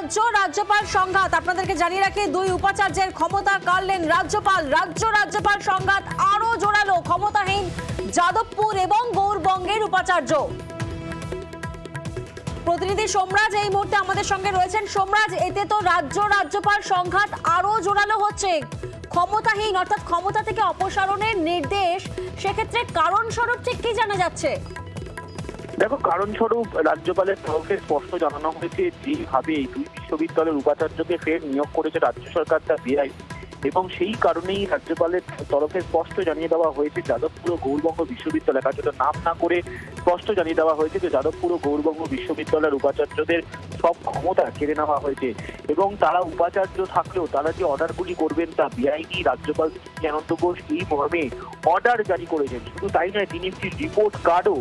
রাজ্যপাল সংঘাত। আপনাদেরকে জানিয়ে রাখি, দুই উপাচার্যের ক্ষমতা কাড়লেন রাজ্যপাল। রাজ্যপাল সংঘাত আরো জোরালো, ক্ষমতাহীন যাদবপুর এবং গৌরবঙ্গের উপাচার্য। প্রতিনিধি সোমরাজ এই মুহূর্তে আমাদের সঙ্গে রয়েছেন। সোমরাজ, এতে তো রাজ্যপাল সংঘাত আরো জোরালো হচ্ছে। ক্ষমতাহীন অর্থাৎ ক্ষমতা থেকে অপসারণের নির্দেশ, সেক্ষেত্রে কারণ স্বরূপ ঠিক কি জানা যাচ্ছে? দেখো, কারণ স্বরূপ রাজ্যপালের তরফে স্পষ্ট জানানো হয়েছে যেভাবে এই দুই বিশ্ববিদ্যালয়ের উপাচার্যকে ফের নিয়োগ করেছে রাজ্য সরকার তা বেআইনি, এবং সেই কারণেই রাজ্যপালের তরফে স্পষ্ট জানিয়ে দেওয়া হয়েছে যাদবপুর ও গৌরবঙ্গ বিশ্ববিদ্যালয়, কার্যত নাম না করে স্পষ্ট জানিয়ে দেওয়া হয়েছে যে যাদবপুর ও গৌরবঙ্গ বিশ্ববিদ্যালয়ের উপাচার্যদের সব ক্ষমতা কেড়ে নেওয়া হয়েছে এবং তারা উপাচার্য থাকলেও তারা যে অর্ডারগুলি করবেন তা বেআইনি। রাজ্যপাল সিপি আনন্দ ঘোষ এই মর্মে অর্ডার জারি করেছেন। শুধু তাই নয়, তিনি একটি রিপোর্ট কার্ডও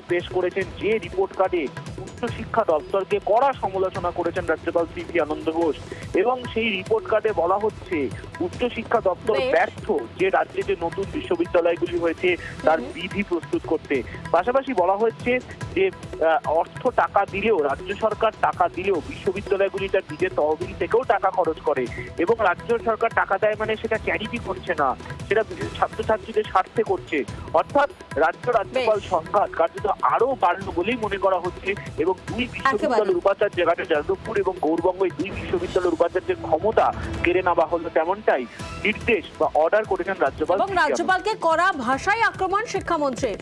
পেশ করেছেন, যে রিপোর্ট কার্ডে উচ্চশিক্ষা দপ্তরকে কড়া সমালোচনা করেছেন রাজ্যপাল সিপি আনন্দ ঘোষ, এবং সেই রিপোর্ট কার্ডে বলা হচ্ছে উচ্চশিক্ষা দপ্তর ব্যর্থ যে রাজ্যে যে নতুন বিশ্ববিদ্যালয়গুলি হয়েছে তার বিধি প্রস্তুত করতে। পাশাপাশি বলা হচ্ছে যে টাকা দিলেও, রাজ্য সরকার টাকা দিলেও বিশ্ববিদ্যালয়গুলি তার নিজের তহবিল থেকেও টাকা খরচ করে, এবং রাজ্য সরকার টাকা দেয় মানে সেটা চ্যারিটি করছে না, সেটা ছাত্রছাত্রীদের স্বার্থে করছে। অর্থাৎ রাজ্যপাল সংঘাত কার্যত আরো বাড়লো বলেই মনে করা হচ্ছে, এবং দুই বিশ্ববিদ্যালয়ের উপাচার্য যাদবপুর এবং গৌরবঙ্গ এই দুই বিশ্ববিদ্যালয়ের উপাচার্যের ক্ষমতা কেড়ে নেওয়া হলো, তেমনটাই নির্দেশ বা অর্ডার করেছেন রাজ্যপাল। এবং রাজ্যপালকে কড়া ভাষায় আক্রমণ শিক্ষামন্ত্রীর।